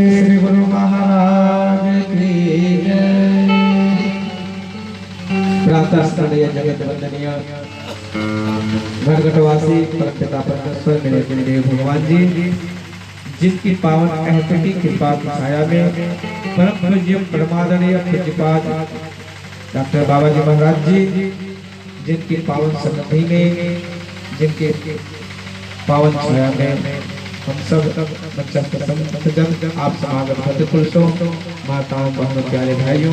श्री गुरु महाराज की जय। प्रातः स्मरणीय जगत वंदनीय घटघटवासी परमपिता परमेश्वर मेरे गुरुदेव भगवान जी, जिनकी पावन अहत की कृपा की छाया में परम पूज्य परमादरणीय पूज्यपाद डॉक्टर बाबा जी महाराज जी, जिनकी पावन सन्निधि में, जिनके पावन छाया में हम सब संतजन आप समागम करते पुरुषों, माताओं, बहनों, प्यारे भाइयों,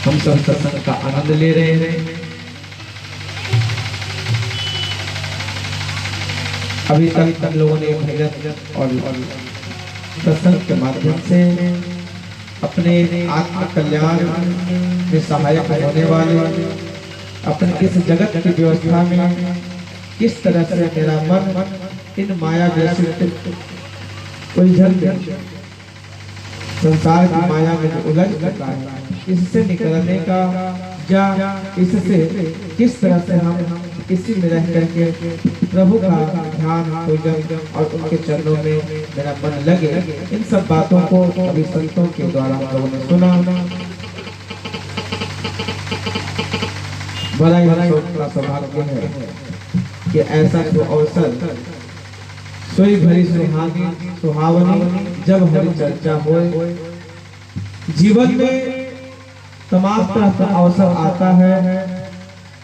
हम सब सत्संग का आनंद ले रहे हैं। अभी तक हम लोगों ने भजन और सत्संग के माध्यम से अपने आत्म कल्याण में सहायक होने वाले अपने इस जगत की व्यवस्था में किस तरह से मेरा मन इन माया जैसे उलझन में, संसार की माया में उलझ चुका है, इससे निकलने का या इससे किस तरह से हम इसी में रह करके प्रभु का ध्यान, पूजन और उनके चरणों में मेरा मन लगे, इन सब बातों को अभी संतों के द्वारा हम लोगों ने सुना। बड़ा ही सौभाग्य है कि ऐसा जो अवसर सोई भरी सुहावनी जब हरी चर्चा हो, जीवन में तमाम तरह का अवसर आता है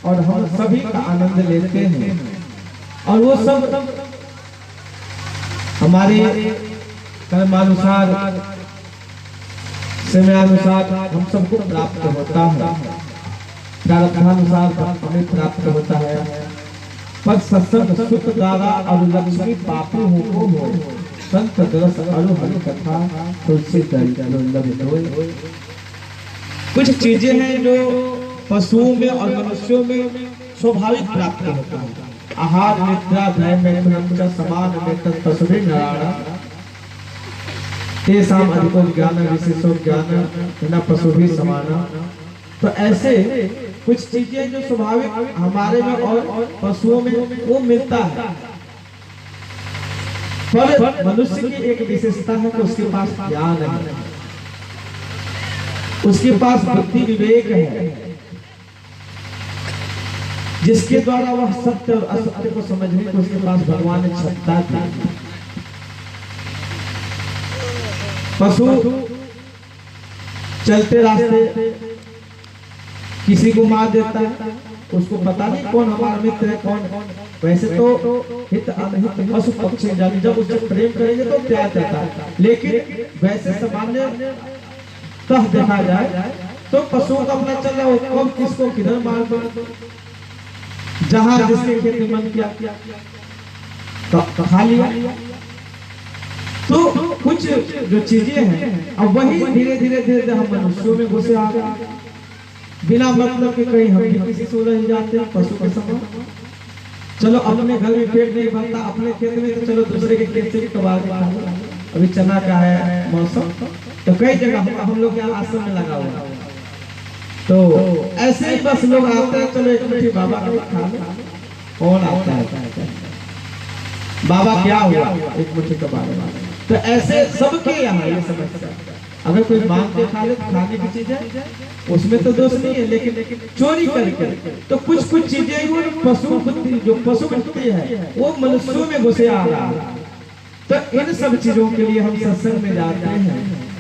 और हम सभी का आनंद लेते हैं, और वो सब हमारे कर्मानुसार, समयानुसार हम सबको प्राप्त होता है, प्रारब्धानुसार हमें प्राप्त होता है। पर सत्संग सुत दारा और लक्ष्मी पापी हो संत दरस अरु हरि कथा तुलसी दुर्लभ होय। कुछ चीजें हैं जो पशुओं में और मनुष्यों में स्वाभाविक प्राप्त होता है। आहार निद्रा भय में समान में तत्पशुभिः नारायण तेषाम् अधिको ज्ञान विशेषो ज्ञान न पशुभिः समान। तो ऐसे कुछ चीजें जो स्वाभाविक हमारे में और पशुओं में वो मिलता है, पर मनुष्य की एक विशेषता है कि उसके पास ज्ञान है, उसके पास बुद्धि विवेक है, जिसके द्वारा वह सत्य और असत्य को समझने को उसके पास भगवान ने क्षमता दी। पशु चलते रास्ते किसी को मार देता है, उसको पता नहीं कौन हमारा मित्र है कौन। वैसे तो हित अनहित पशु पक्षी जाने जब उससे प्रेम करेंगे तो प्यार देता है, लेकिन वैसे सामान्य देखा जाए तो पशुओं का पता चल रहा है कौन किसको किधर मार दो, जहां जिसके खेत में मन किया तो खा लिया। तो कुछ जो चीजें हैं अब वही धीरे धीरे हम मनुष्यों में घुसे आ गए, बिना मतलब के कहीं हम भी किसी से उलझ जाते हैं पशु के समान। चलो अपने घर में पेट नहीं भरता, अपने खेत में तो चलो दूसरे के खेत से भी कबाड़ के खा लो। अभी चना का है मौसम, तो कई जगह हम लोग यहाँ आश्रम में लगा हुआ, तो ऐसे ही बस लोग आते हैं, चलो एक मुट्ठी बाबा का खा लो। कौन आता है बाबा क्या हुआ, एक मुट्ठी कबाड़। तो ऐसे सबके यहाँ ये समस्या, अगर कोई मांग के खा ले तो खाने की चीज है, उसमें तो दोष नहीं है, लेकिन चोरी करके तो कुछ चीजें वो पशु बुद्धि जो पशु बुद्धि है वो मनुष्यों में घुसे आ रहा है। तो इन सब चीजों के लिए हम सत्संग में जाते हैं।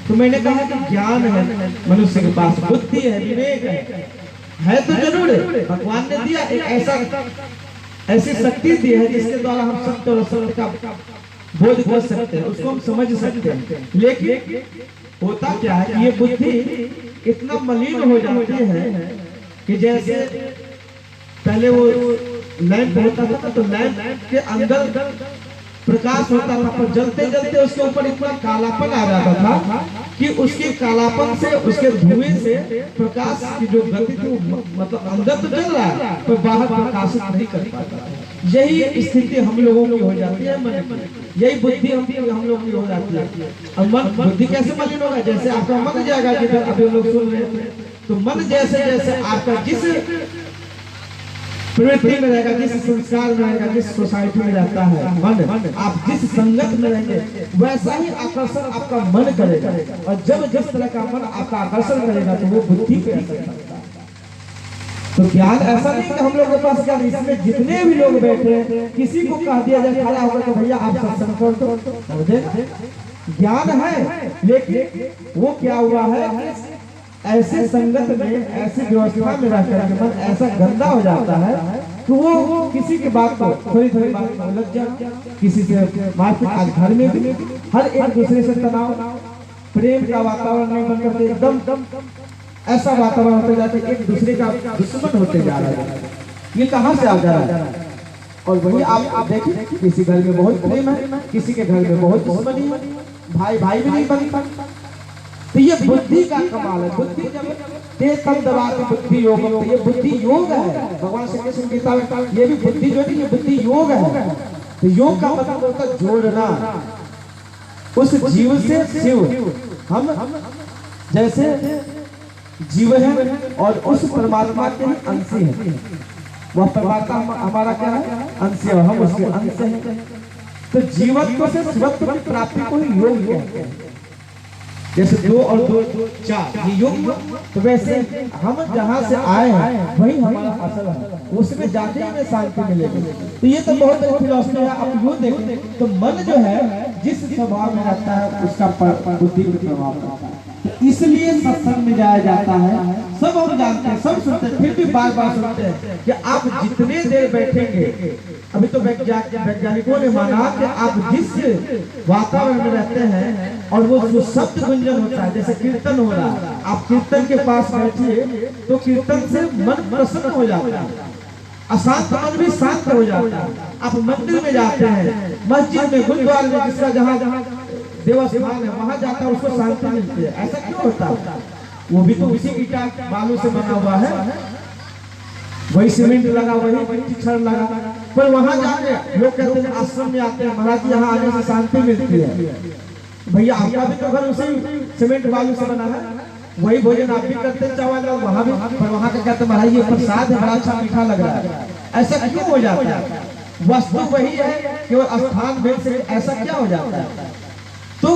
तो मैंने कहा कि ज्ञान है मनुष्य के पास, बुद्धि है, विवेक है तो जरूर है। भगवान ने दिया एक ऐसी शक्ति दी है जिसके द्वारा हम सत्य और असत्य का बोध कर सकते हैं, उसको हम समझ सकते हैं। लेकिन होता क्या है कि ये बुद्धि इतना मलिन हो जाती है कि जैसे पहले वो लैंप होता था तो लैंप के अंदर प्रकाश होता था, पर जलते जलते उसके ऊपर इतना कालापन आ जाता था कि उसके कालापन से, उसके धुएं से प्रकाश की जो गति थी मतलब अंदर तो जल रहा है पर बाहर प्रकाशित नहीं कर पाता। यही स्थिति हम लोगों की हो जाती है, मन यही बुद्धि हम लोगों की हो जाती है। और मन बुद्धि कैसे मलिन होगा, जैसे आपका मन जाएगा, जिधर अभी लोग सुन रहे थे, तो मन जैसे जैसे आपका जिस प्रवृत्ति में रहेगा, जिस संस्कार में रहेगा, जिस सोसाइटी में रहता है मन, आप जिस संगत में रहेंगे वैसा ही आकर्षण आपका मन करेगा। और जब जिस तरह का मन आपका आकर्षण करेगा तो वो बुद्धि पे असर करता है। तो ज्ञान ऐसा नहीं कि हम लोगों के पास ज्ञान, इसमें जितने भी लोग बैठे हैं किसी को कह दिया जाए खड़ा होकर तो भैया आप सत्संग कर दो, ज्ञान है, लेकिन वो क्या हुआ है, ऐसे संगत में, ऐसी व्यवस्था में रहकर के मन ऐसा गंदा हो जाता है कि वो किसी की बात को थोड़ी थोड़ी बात को लग जाए, किसी से मारपीट। आज घर में भी हर एक दूसरे से तनाव, प्रेम का वातावरण नहीं बन करते, एकदम ऐसा वातावरण होते जाते, एक दूसरे का दुश्मन होते जा रहा है। ये कहाँ से आ जा रहा है? और वही आप देखिए, किसी घर में बहुत प्रेम है, किसी के घर में बहुत दुश्मनी है, भाई भाई भी नहीं बनता। तो ये बुद्धि का कमाल है। बुद्धि जब तेज तम दबा के बुद्धि योग, तो ये बुद्धि योग है। भगवान श्री कृष्ण गीता में ये भी बुद्धि जो है, ये बुद्धि योग है। तो योग का मतलब होता है जोड़ना उस जीव से शिव। हम जैसे जीव है और उस परमात्मा के अंश हैं, वह परमात्मा हमारा क्या है, अंश है, हम उसके अंश हैं। तो जीवत्व से शिवत्व की प्राप्ति को ही योग कहते हैं। जैसे 2 और 2 4 ये योग, तो वैसे हम जहाँ से आए हैं वही हमारा असल है, उसमें जाते ही में शांति मिलेगी। तो ये तो बहुत बड़ी फिलॉसफी है। आप यूँ देखें तो मन जो है जिस स्वभाव में रहता है उसका बुद्धि पर प्रभाव पड़ता है। तो इसलिए सत्संग में जाया जाता है। सब हम जानते हैं, सब सुनते हैं, फिर भी बार बार सुनते हैं कि आप जितने देर बैठेंगे, अभी तो वैज्ञानिकों ने माना कि आप जिस वातावरण में रहते हैं और वो जो शब्द गुंजन होता है, जैसे कीर्तन हो रहा है, आप कीर्तन के पास बैठिए तो कीर्तन से मन प्रसन्न हो जाता है, अशांत मन भी शांत हो जाता है। आप मंदिर में जाते हैं, मस्जिद में, गुरुद्वारे में, जिसका जहाँ देवस्थान है वहां जाता है, उसको शांति मिलती है। ऐसा क्यों होता है? वो भी तो उसी ईटा बालू से बना हुआ है, वही सीमेंट लगा, वही छड़ लगा, पर वहां जाके लोग कहते हैं आश्रम में आते हैं, महाराज यहाँ आने से शांति मिलती है। भैया आपका भी तो घर उसी सीमेंट बालू से बना है, वही भोजन आप भी करते हैं, चावल वहां भी, पर वहां का कहते हैं महाराज ये प्रसाद है, बड़ा अच्छा मीठा लग रहा है। ऐसा क्यों हो जाता है? वस्तु वही है, केवल स्थान भेद से ऐसा क्या हो जाता है? तो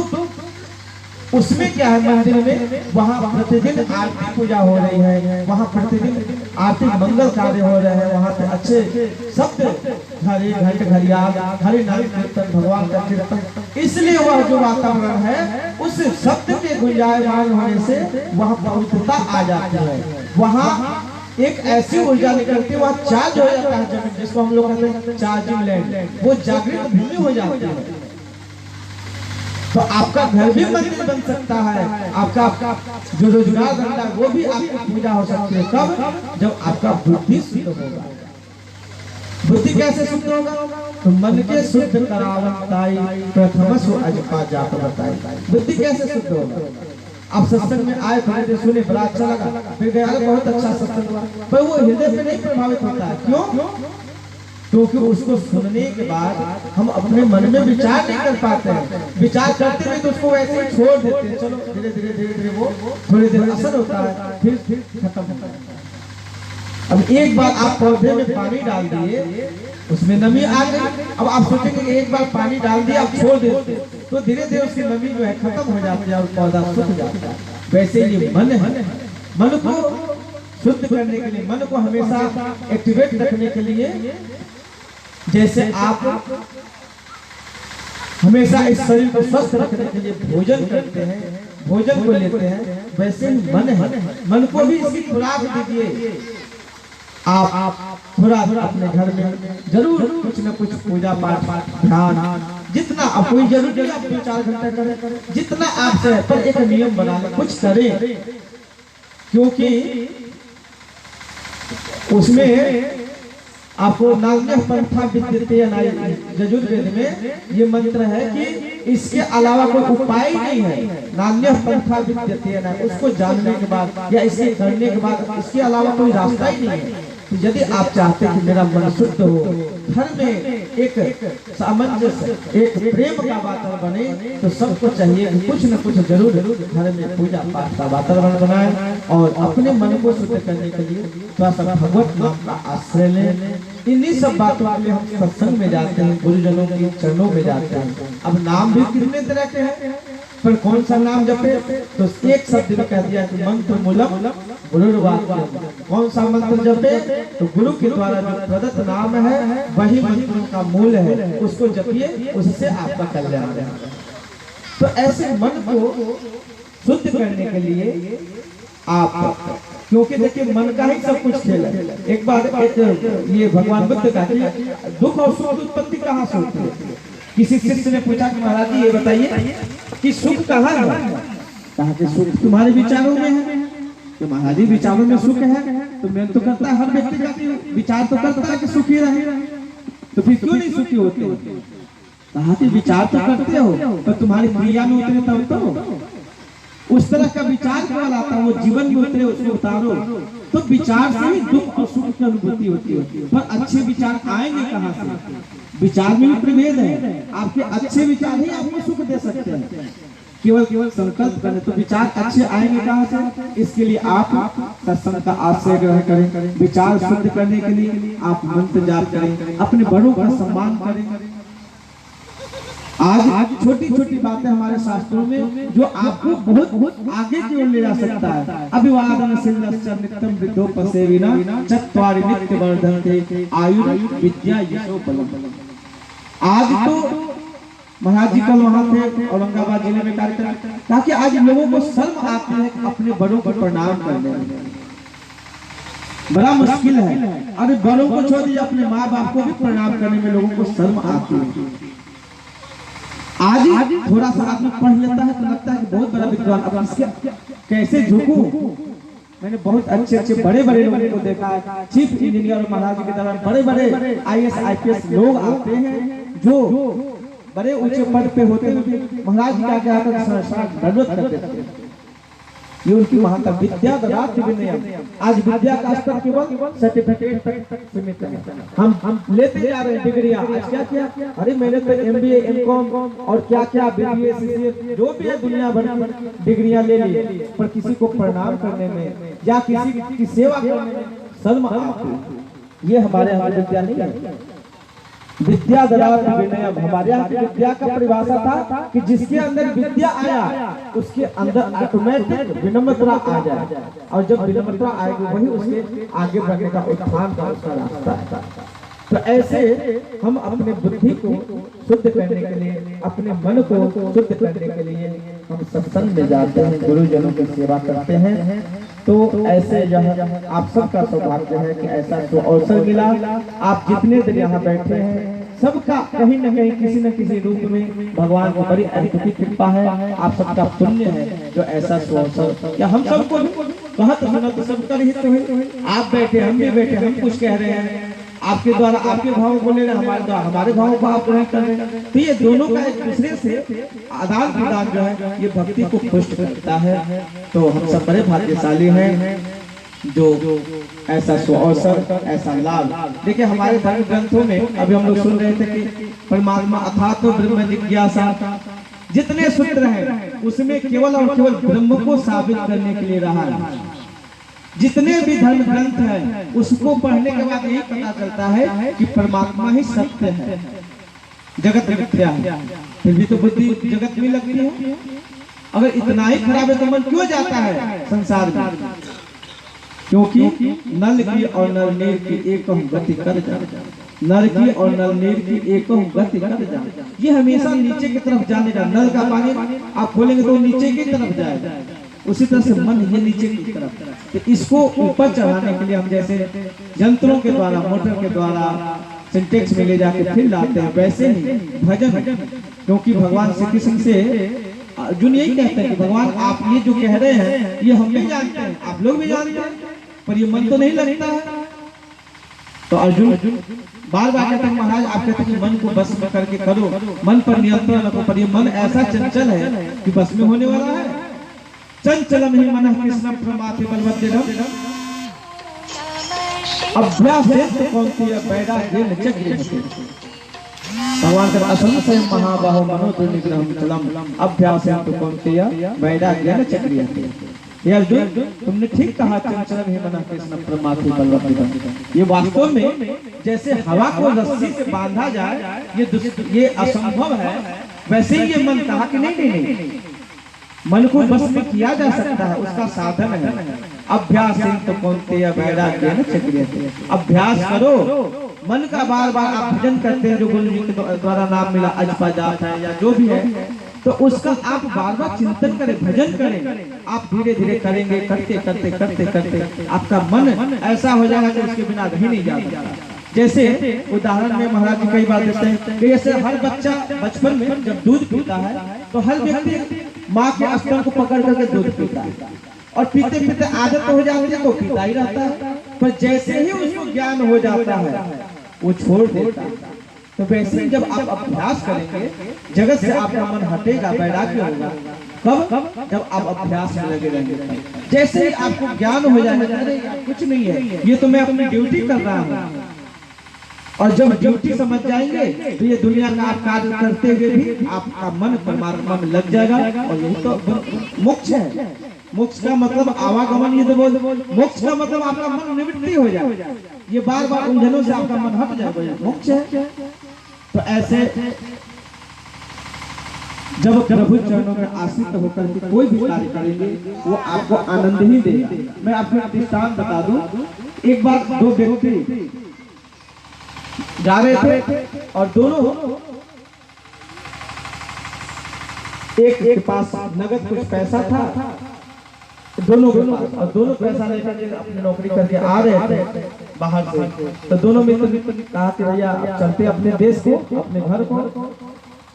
उसमें क्या है, मंदिर में वहाँ प्रतिदिन आरती पूजा हो रही है, वहाँ प्रतिदिन आरती मंगल कार्य हो रहे हैं, वहाँ पे अच्छे शब्द, हरे घंट घड़ियाल, हरे नाम कीर्तन, भगवान का कीर्तन, इसलिए वह जो वातावरण है उस शब्द के गुंजायमान होने से वहाँ पवित्रता आ जाती है। वहाँ एक ऐसी ऊर्जा निकलती है, वह चार्ज हो जाता है जमीन, जिसको हम लोग कहते हैं चार्जिंग लैंड, वो जागृत भूमि हो जाती है। तो आपका घर भी मंदिर बन सकता है, आपका जो रोजगार धंधा वो भी आपकी पूजा हो सकती है। कब? जब आपका बुद्धि शुद्ध होगा। बुद्धि कैसे शुद्ध होगा? तो मन के शुद्ध करावताई प्रथमसु अजपा जात बताई। बुद्धि कैसे शुद्ध होगा? आप सत्संग में आए, थोड़ी देर सुने, बड़ा अच्छा लगा, फिर गया बहुत अच्छा सत्संग हुआ, पर वो हृदय पे नहीं प्रभावित होता है। क्यों? क्योंकि उसको सुनने के बाद हम अपने मन में विचार नहीं कर पाते हैं। विचार करते हुए तो उसको वैसे ही छोड़ देते हैं, चलो धीरे धीरे वो थोड़ी देर असर होता है, फिर खत्म होता है। अब एक बार आप पौधे में पानी डाल दिए, उसमें नमी आ गई, अब आप सोचेंगे एक बार पानी डाल दिया आप छोड़ देते, तो धीरे धीरे उसकी नमी जो है खत्म हो जाती है और पौधा सूख जाता है। वैसे ये मन है, मन को शुद्ध करने के लिए, मन को हमेशा एक्टिवेट रखने के लिए, जैसे आप हमेशा इस शरीर को स्वस्थ रखने के लिए भोजन करते हैं, भोजन को लेते हैं, वैसे ही मन है, मन को भी इसकी खुराक दीजिए। आप थोड़ा अपने घर में जरूर कुछ न कुछ पूजा पाठ, ध्यान, जितना आप, कोई जरूर नहीं आप 2-4 घंटे करें, जितना आपसे, पर एक नियम बना लें, कुछ करें, क्योंकि उसमें आपको नान्य पंथा विद्यते यजुर्वेद में ये मंत्र है कि इसके अलावा कोई उपाय नहीं है। नान्य पंथा विद्यते, उसको जानने के बाद या इसे करने के बाद इसके अलावा कोई रास्ता ही नहीं है। तो यदि आप चाहते हैं कि मेरा मन शुद्ध हो, घर में एक सामंजस्य, एक प्रेम का वातावरण बने, तो सबको चाहिए कि कुछ न कुछ जरूर घर में पूजा पाठ का वातावरण बनाए और अपने मन को शुद्ध करने के लिए थोड़ा सा भगवत नाम का आश्रय लें। इन्हीं सब बातों के लिए हम सत्संग में जाते हैं, गुरुजनों के चरणों में जाते हैं। अब नाम भी कितने तरह के हैं, पर कौन सा नाम जपे, तो एक शब्द में कह दिया कि मंत्र मूलम गुरुर्वाक्यम। कौन सा मंत्र जपे, तो गुरु के द्वारा जो प्रदत्त नाम है वही मंत्रों का मूल है, उसको जपिए, उससे आपका कल्याण है। तो ऐसे मन को शुद्ध करने के लिए आप, क्योंकि देखिए मन का ही सब कुछ खेल है। एक बार ये भगवान बुद्ध का दुख और सुख की उत्पत्ति कहाँ से होती है। किसी शिष्य ने पूछा कि महाराज जी ये बताइए कि सुख कहाँ है। कहा कि सुख तुम्हारे विचारों में है। तो महाराज जी विचारों में सुख है, तो मैं तो करता है, हर व्यक्ति का विचार तो करता है कि सुखी रहे, तो फिर क्यों नहीं सुखी होते। कहा कि विचार तो करते हो, तो तुम्हारी क्रिया में उतरे तब तो उस तरह का विचार केवल आता है, वो जीवन में उतरे, उसको उतारो। तो विचार से ही दुख और सुख की अनुभूति होती है। पर अच्छे विचार आएंगे कहाँ से। विचार में भी प्रभेद है, आपके अच्छे विचार ही आपको सुख दे सकते हैं। केवल संकल्प करें तो विचार अच्छे आएंगे कहाँ से। इसके लिए आप सत्संग का आश्रय ग्रहण करें। विचार शुद्ध करने के लिए आप मंत्र जाप करें, अपने बड़ों का सम्मान करें। आज छोटी छोटी बातें हमारे शास्त्रों में जो आपको बहुत आगे की ओर ले जा सकता है। अभिवादन सिद्धस्य नित्यम वृद्धोपसेविना चत्वारि नित्य वर्धन्ते आयु विद्या यशो बलम। आज तो महाराज जी कल वहां थे औरंगाबाद जिले में कार्यक्रम, ताकि आज लोगों को शर्म आती है अपने बड़ों को प्रणाम करने में। बड़ा मुश्किल है। अरे बड़ों को छोड़ दीजिए, अपने माँ बाप को भी प्रणाम करने में लोगों को शर्म आती है। आज थोड़ा सा आदमी पढ़ लेता है तो लगता है कि बहुत बड़ा विद्वान, अब इसके कैसे झुकूं। मैंने बहुत अच्छे बड़े लोगों को देखा है। चीफ इंजीनियर महाराज जी के दौरान बड़े IAS IPS लोग आते हैं जो बड़े ऊंचे पद पे होते हैं। महाराज जी क्या दंडवत करते थे। ये उनकी महानता। विद्या ददाति विनयम। आज विद्या का स्तर केवल सर्टिफिकेट तक सीमित है। हम लेते जा रहे हैं डिग्रियां। आज क्या, अरे मैंने तो MBA MCOM और क्या BBA CCA जो भी है दुनिया भर की डिग्रियां ले ली, पर किसी को प्रणाम करने में या किसी की सेवा करने में शर्म आती है। ये हमारे यहाँ विद्या नहीं है। विद्या ददाति विनयम। हमारे यहाँ की विद्या का परिभाषा था कि जिसके अंदर विद्या आया उसके अंदर ऑटोमेटिक विनम्रता आ जाए, और जब विनम्रता आएगी वही उसके आगे बढ़ने का उत्थान का उसका रास्ता है। तो ऐसे हम अपने बुद्धि को शुद्ध करने के लिए, अपने मन को शुद्ध करने के लिए हम सत्संग में जाते हैं, गुरुजनों की सेवा करते हैं। तो ऐसे जो है आप सबका सौभाग्य है कि ऐसा तो अवसर मिला। आप जितने दिन यहाँ बैठे हैं सबका कहीं न कहीं किसी न किसी रूप में भगवान की बड़ी अद्भुत कृपा है। आप सबका पुण्य है जो ऐसा अवसर, या हम सबको कहत सुना तो सबका हित है। आप बैठे, हम भी बैठे, हम कुछ कह रहे हैं, आपके द्वारा आपके भाव को ले रहे हैं, हमारे द्वारा हमारे भाव को आप ग्रहण कर रहे हैं। तो ये दोनों का एक दूसरे से आदान प्रदान जो है ये भक्ति को पुष्ट करता है। तो हम सब बड़े भाग्यशाली हैं जो ऐसा अवसर, ऐसा लाभ। देखिए हमारे धर्म ग्रंथों में अभी हम लोग सुन रहे थे कि परमात्मा अथातो ब्रह्म जिज्ञासा, जितने सूत्र हैं उसमें केवल और केवल ब्रह्म को साबित करने के लिए रहा है। जितने भी धर्म ग्रंथ हैं उसको पढ़ने के बाद यही पता चलता है कि परमात्मा ही सत्य है, जगत मिथ्या है। फिर भी तो बुद्धि जगत में लगती है। अगर इतना ही खराब है तो मन क्यों जाता है संसार में? क्योंकि नल की और नल नीर की एक गति कर जा, नल की और नल नीर की एक गति कर जा। ये हमेशा नीचे की तरफ जाने का। नल का पानी आप खोलेंगे तो नीचे की तरफ जाएगा, उसी तरह से मन ये नीचे की तरफ। तो इसको ऊपर चढ़ाने के लिए हम जैसे यंत्रों के द्वारा, मोटर के द्वारा सिंटेक्स में ले जाके फिर लाते हैं, वैसे ही भजन। क्योंकि भगवान श्री कृष्ण से अर्जुन यही कहते हैं कि भगवान आप ये जो कह रहे हैं ये हम भी जानते हैं, आप लोग भी जानते हैं, पर ये मन तो नहीं लगता है। तो अर्जुन बार बार कहते हैं महाराज आप कहते हैं कि मन को बस में करके करो, मन पर नियंत्रण रखो, पर ये मन ऐसा चंचल है कि बस में होने वाला है। चंचलम ही मनः कृष्णं प्रमाथि बलवद्दृढ़म्। अभ्यास तो कौनती है बैरा गेन चक्र भगवान का असंग से महाबाहो मनोदु निग्रहम चलम अभ्यास तो कौनती है बैरा गेन चक्र। ये अर्जुन तुमने ठीक कहा, चंचल ही मना कृष्ण परमात्मा बलवती। ये वास्तव में जैसे हवा को रस्सी से बांधा जाए ये असंभव है, वैसे ही ये मन कहा कि नहीं मन को बस में किया जा सकता है, उसका साधन है अभ्यास तो कौनते वैराग्य न चक्रियते। अभ्यास करो मन का, बार बार आप भजन करते हैं जो गुरु जी के द्वारा नाम मिला अजपा जाप है या जो भी है, तो उसका आप बार बार चिंतन करें, भजन करें। आप धीरे धीरे करेंगे, करते करते करते करते आपका मन ऐसा हो जाएगा कि उसके बिना रह नहीं जा सकता। जैसे उदाहरण में महाराज जी कई बार देते हैं कि जैसे हर बच्चा बचपन में जब दूध पीता है तो हर व्यक्ति माँ के स्तन को पकड़ करके दूध पीता है और पीते पीते आदत हो जाती है तो पीता ही रहता है, पर जैसे ही उसको ज्ञान हो जाता है वो छोड़ देता है। तो वैसे ही जब आप अभ्यास करेंगे जगत से आपका मन हटेगा, वैराग्य होगा। कब? जब आप अभ्यास में लगे रहेंगे। जैसे ही आपको ज्ञान हो जाएगा अरे कुछ नहीं है, ये तो मैं अपनी ड्यूटी कर रहा हूँ, और जब ड्यूटी समझ जाएंगे तो ये दुनिया का आप कार्य करते हुए भी आपका मन परमात्मा में लग जाएगा। और यही तो मोक्ष है। मोक्ष का मतलब आवागमन, ये तो बोल मोक्ष का मतलब आपका मन निवृत्ति हो जाए, ये बार बार उलझनों से आपका मन हट जाएगा, मोक्ष है। तो ऐसे जब प्रभु चरणों में आश्रित होकर के कोई भी कार्य करेंगे वो आपको आनंद ही देगा। मैं आपको दृष्टांत बता दूं, एक बार दो व्यक्ति जा रहे थे और दोनों, एक के पास नगद कुछ पैसा था दोनों के पास, और दोनों पैसा लेकर के अपनी नौकरी करके आ रहे थे बाहर से। तो दोनों मित्र कहा कि भैया आप चलते अपने देश को, अपने घर को।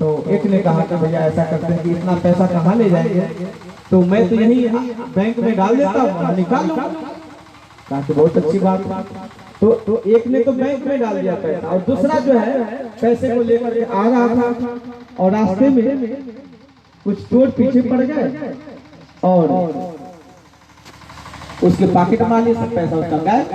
तो एक ने कहा कि भैया ऐसा करते हैं कि इतना पैसा कहाँ ले जाएंगे, तो मैं तो यही बैंक में डाल देता हूँ, निकाल लूंगा। कहा कि बहुत अच्छी बात। तो एक ने तो बैंक में डाल दिया पैसा, और दूसरा जो है पैसे को लेकर के आ रहा था और रास्ते में कुछ चोर पीछे पड़ गए और उसके पॉकेट मार सब पैसा उसका गायब।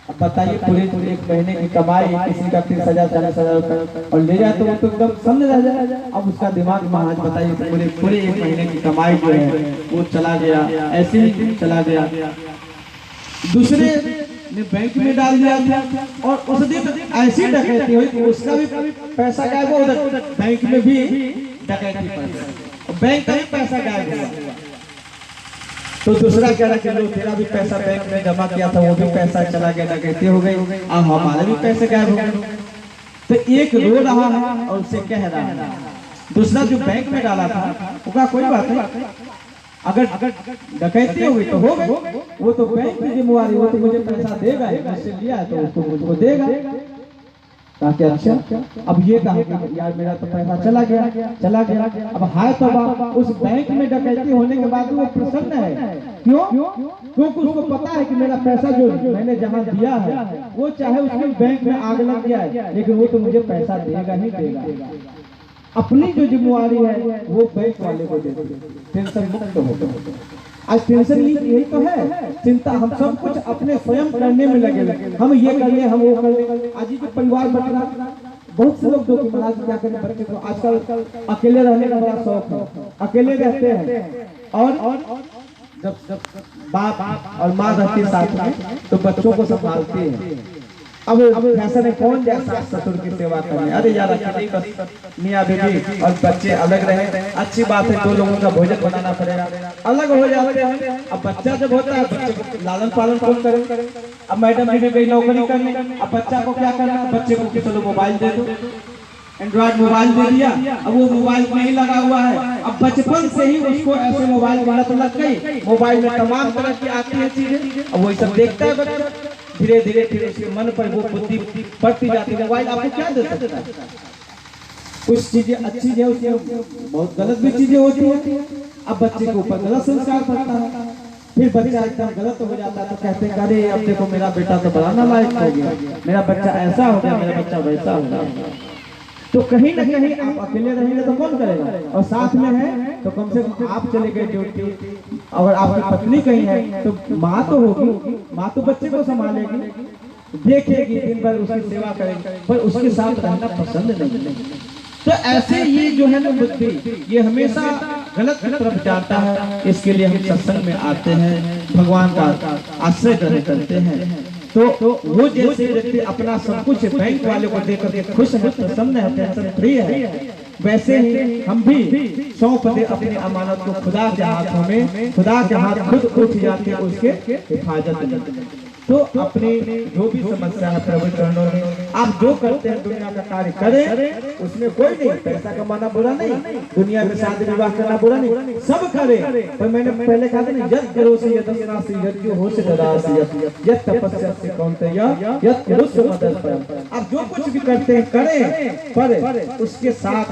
अब बताइए पूरे एक महीने की कमाई किसी का 30,000 40,000 रुपए और ले जाए तो वो तो एकदम समझ रह जाए। अब उसका दिमाग में आज बताइए पूरे एक महीने की कमाई जो है वो चला गया, ऐसे ही चला गया। दूसरे ने बैंक में डाल दिया था और उस दिन ऐसी डकैती हुई कि उसका भी पैसा गायब हो, उधर बैंक में भी डकैती पड़ी, बैंक का भी पैसा गायब हुआ। तो दूसरा कह रहा कि तेरा भी पैसा बैंक में जमा किया था वो भी पैसा चला गया, डकैती हो गई, अब हमारे भी पैसे गायब हो गए। तो एक रो रहा है और उसे कह रहा है, दूसरा जो बैंक में डाला था उसका कोई बात नहीं, अगर डकैती हो गई तो हो गई, वो तो बैंक की जिम्मेवारी, वो तो मुझे पैसा देगा, मुझसे लिया है तो उसको मुझको देगा। ताकि अच्छा अब ये कहा कि यार मेरा तो पैसा चला गया। अब हाय तो उस बैंक में डकैती होने के बाद वो प्रसन्न है, क्यों? क्योंकि उसको पता है कि मेरा पैसा जो मैंने जहाँ दिया है वो चाहे उसके बैंक में आग लग जाए लेकिन वो तो मुझे पैसा देगा ही देगा। अपनी जो जिम्मेवारी है वो बैंक वाले को देते, टेंशन मुक्त होते। आज टेंशन यही तो है, चिंता हम सब कुछ अपने स्वयं करने में लगे, हम ये कर ले, हम वो कर ले। आज के परिवार बट रहा, बहुत से लोग जो महाराज क्या करें बच्चे को आजकल अकेले रहने का बड़ा शौक है, अकेले रहते हैं और जब बाप और माँ रहती साथ में तो बच्चों को संभालते हैं। अब फैशन है कौन जैसा ससुर की सेवा करने, अरे यार अकेले बस मियाँ बीवी और बच्चे अलग रहे, अच्छी बात है, दो लोगों का भोजन बनाना पड़ेगा, अलग हो जाते हैं। अब बच्चा जब होता है बच्चे को लालन पालन कौन करे? अब मैडम भी गई नौकरी करने, अब बच्चा को क्या करना, बच्चे को चलो मोबाइल दे दो, एंड्रॉइड मोबाइल दे दिया, अब वो मोबाइल में ही लगा हुआ है। अब बचपन से ही उसको ऐसे मोबाइल की लत लग गई, मोबाइल में तमाम तरह की आती है चीजें, अब वही सब देखता है बच्चा, धीरे धीरे फिर उसके मन पर वो बुद्धि पड़ती जाती है। मोबाइल आपको क्या दे सकता है? कुछ चीजें अच्छी है उसमें, बहुत गलत भी चीजें होती है। अब बच्चे के ऊपर गलत संस्कार पड़ता है, फिर बच्चा एकदम गलत हो जाता है तो कहते हैं अरे अब देखो मेरा बेटा तो बड़ा नालायक हो गया, मेरा बच्चा ऐसा हो गया, मेरा बच्चा वैसा हो गया। तो कहीं ना कहीं आप अकेले रहेंगे तो कौन करेगा? और साथ में है तो कम से कम आप चले गए ड्यूटी, अगर आपकी पत्नी कहीं है तो माँ तो होगी, माँ तो बच्चे को संभालेगी। देखेगी, दिन भर उसकी सेवा करेगी, पर उसके साथ रहना पसंद नहीं। तो ऐसे ये जो है ना बुद्धि, ये हमेशा गलत की तरफ जाता है। इसके लिए हम सत्संग में आते हैं, भगवान का आश्रय ग्रहण करते हैं। तो वो जैसे व्यक्ति अपना सब कुछ बैंक वाले को देकर के खुश है, प्रसन्न है, टेंशन फ्री है, वैसे ही हम भी सौंप दे अपनी अमानत को खुदा के हाथों में। खुदा के हाथ खुद उठ जाते हैं उसके हिफाजत में। तो अपनी जो भी समस्या है प्रभु चरणों में, आप जो करते हैं दुनिया का कार्य करें, उसमें कोई नहीं। पैसा कमाना बुरा नहीं, दुनिया में शादी विवाह करना बुरा नहीं, सब करें। पर मैंने पहले कहा था ना, यद करोसि यदस्नासि यद्यो होसि ददासि यद तपस्यासि कौन्तेय यद कुरुष्व मदर्पणम्। आप जो कुछ भी करते हैं करें, पर उसके साथ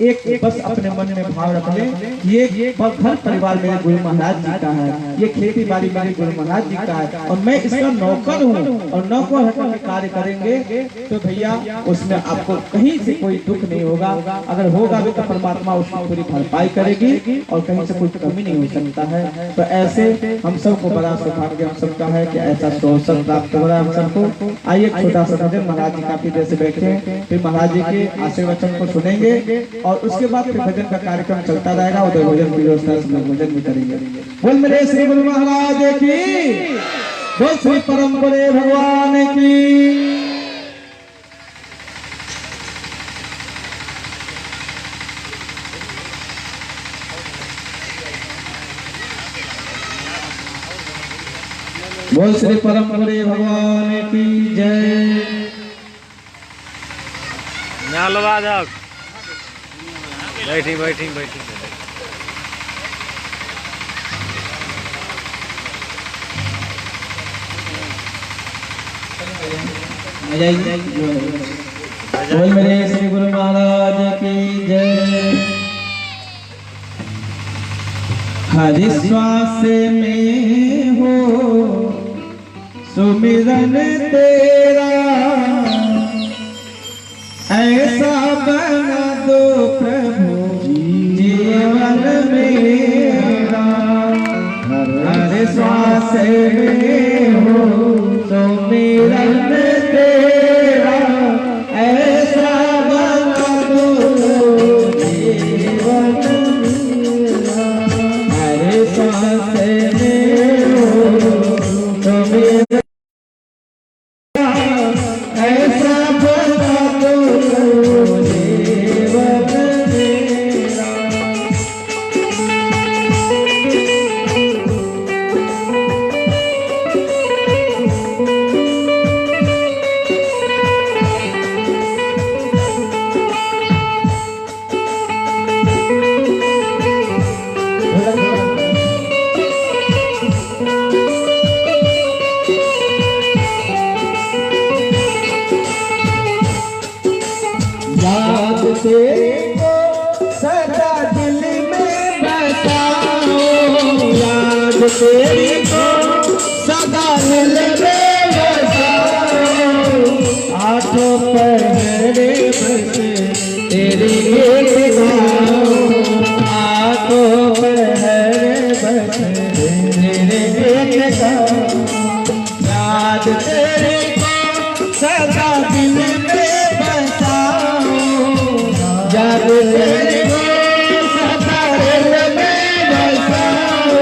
एक बस अपने मन में भाव रख लें, ये घर परिवार मेरे गुरु महाराज जी का है, ये खेती बाड़ी मेरे गुरु महाराज जी का है, और मैं इसका नौकर हूँ, और नौकर होकर कार्य करेंगे तो भैया उसमें आपको कहीं से कोई दुख नहीं होगा। अगर होगा भी तो परमात्मा उसकी पूरी भरपाई करेगी, और कहीं से कोई कमी नहीं हो सकता है। तो ऐसे हम सबको बड़ा सौभाग्य हम सबका है कि ऐसा अवसर प्राप्त हो रहा है हम सबको। आइए छोटा सा भजन, महाराज जी काफी देर से बैठे हैं, फिर महाराज जी के आशीर्वचन को सुनेंगे, और उसके बाद फिर भजन का कार्यक्रम चलता रहेगा। उधर भजन की व्यवस्था से भजन भी करेंगे। बोल मेरे श्री गुरु महाराज की, बोल श्री परम बड़े भगवान की। बोल श्री परम बड़े भगवान की जय। बैठी बैठी बैठी बोल मेरे श्री गुरु महाराज की जय। हरि श्वास में हो सुमिरन तेरा, ऐसा बना दो प्रभु जीवन मेरा। हर श्वास में हो सुमिरन तेरा, ऐसा बना दो जीवन मेरा। हर श्वास में हो सुमिरन, ऐसा बना दो याद तेरे को सदा दिल में बसाओ, याद तेरे को सदा दिल में बसाओ। आठों पहरे बसे तेरी गीत गाओ, आठों पहरे बसे तेरे गीत गाओ। याद तेरे को सदा दिल में बसाओ, याद तेरे को सदा दिल में बसाओ।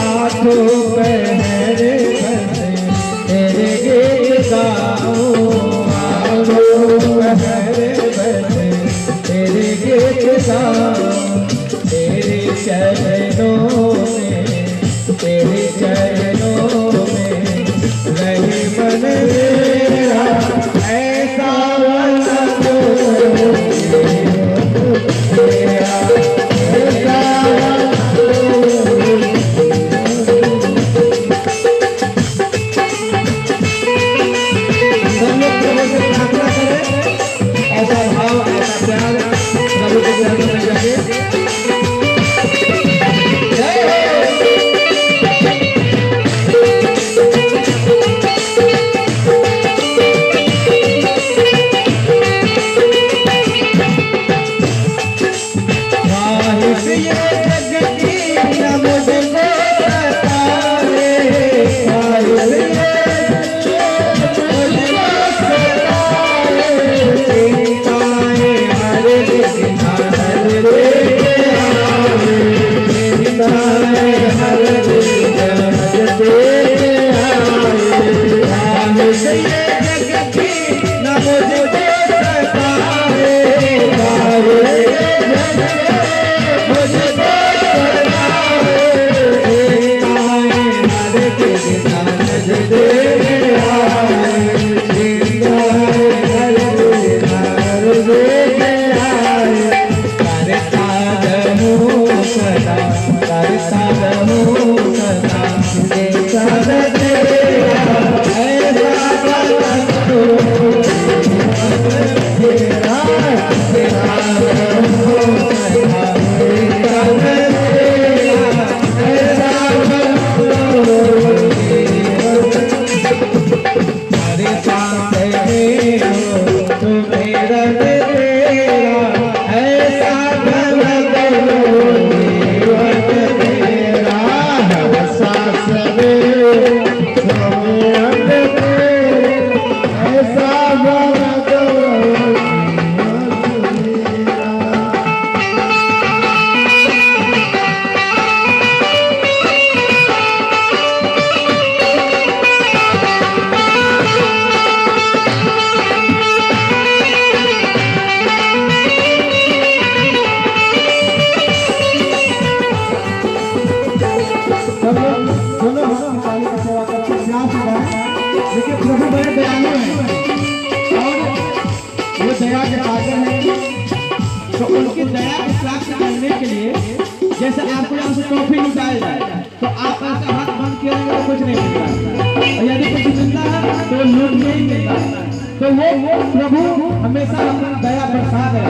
आठों पहरे बसे तेरे गीत गाओ, आठों पहरे बसे तेरे गीत गाओ। तेरे चरणों में, तेरे चरणों में रही मन मेरा, ऐसा बना दो मेरा, ऐसा बना दो। सब लोग प्रभु से प्रार्थना करें, ऐसा भाव, ऐसा प्यार प्रभु के चरणों में जाके। जैसे आपको यहाँ से टॉफी लुटाया जाए तो आप ऐसा हाथ बंद किया तो कुछ नहीं मिलता, और यदि कुछ मिलता है तो लूट नहीं मिलता। तो वो प्रभु हमेशा अपना दया बरसा है,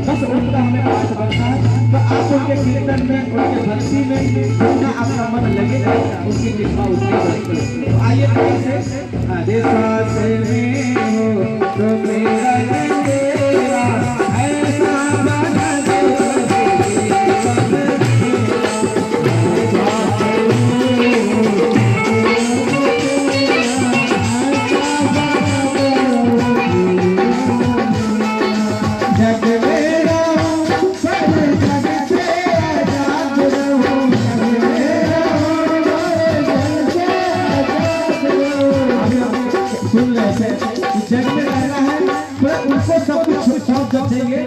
बस उनका हमें पास बनता है। तो आप उनके कीर्तन में, उनके भक्ति में जितना आपका मन लगेगा उनकी कृपा उतनी बढ़ेगी। तो आइए थोड़ा से देश में हो तो मेरा तेरा ऐसा बना दे जग में रहना है तो उनको सब कुछ छूट देंगे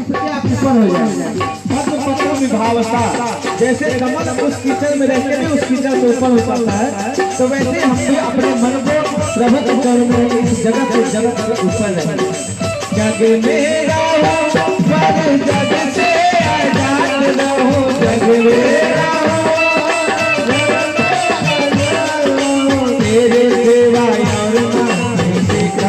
तो आप ऊपर हो जाएंगे। पद्म विभावता, जैसे कमल उस कीचड़ में रहकर भी उस कीचड़ से ऊपर हो पाता है, तो वैसे हम भी अपने मन को प्रभु के चरणों में इस जगत से जगत के ऊपर रहेंगे। जग में रहो पर जग से आजाद रहो, जग में रहो तेरे सेवा और जग में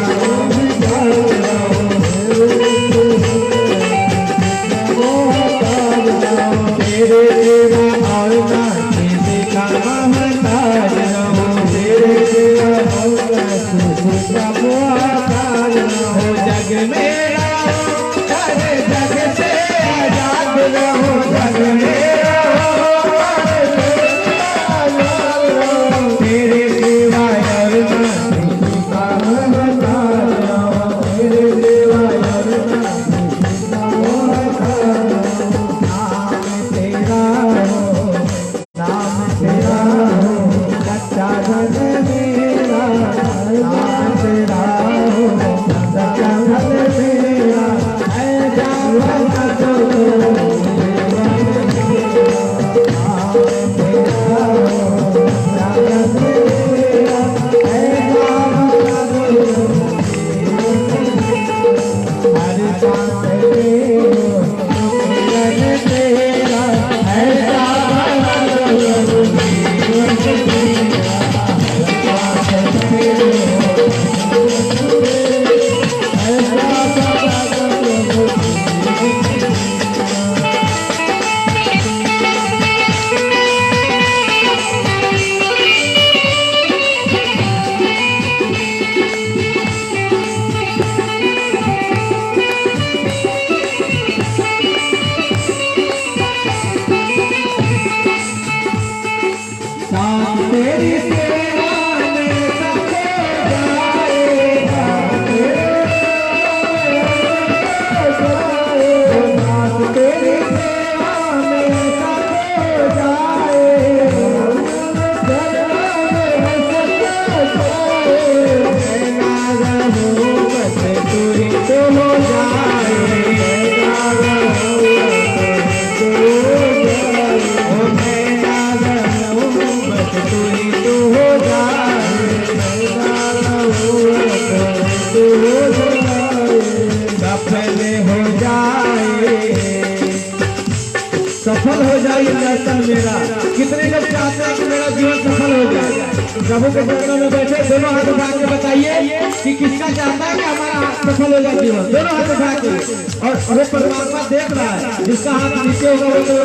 जग से आजाद रहो, जग में तेरे सेवा सफल हो जाए दर्शन मेरा। कितने लोग चाहते हैं कि मेरा जीवन सफल हो जाए? प्रभु के चरणों में बैठे दोनों हाथ उठा के बताइए कि किसका चाहता है कि हमारा सफल हो जाए जीवन। दोनों हाथ उठा के, और वो परमात्मा देख रहा है। जिसका हाथ नीचे होगा वो तो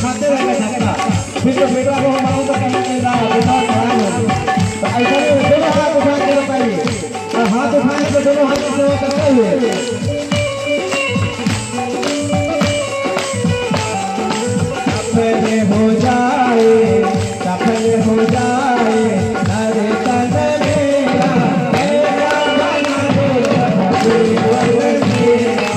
खाते रहेगा धक्का, फिर तो बेटा वो हमारे को कहना नहीं रहा बेटा खराब हो। तो ऐसा दोनों हाथ उठा के बताइए, और हाथ उठाए तो दोनों हाथ की सेवा करते हुए सफल हो जाए, सफल हो जाए अरे तन मेरा, मेरा बना दो जीवन मेरा।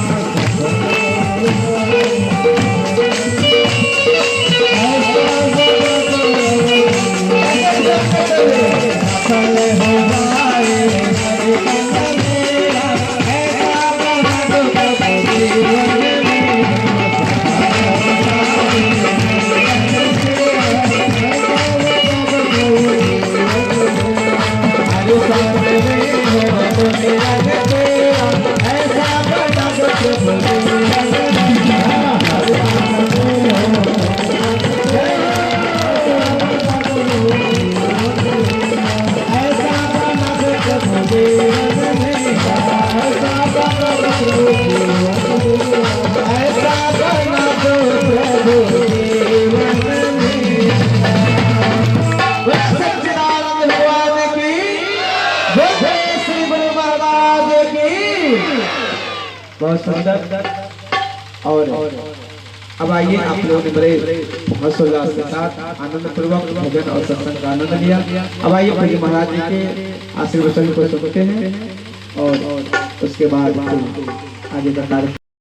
सफल हो जाए अरे तन मेरा, मेरा बना दो जीवन मेरा। बहुत सुंदर। और अब आइए, आप लोगों ने बड़े हर्षोल्लास के साथ आनंद पूर्वक भजन और सत्संग का आनंद लिया। अब आइए फिर महाराज जी के आशीर्वचन को सुनते हैं और उसके बाद आगे का कार्यक्रम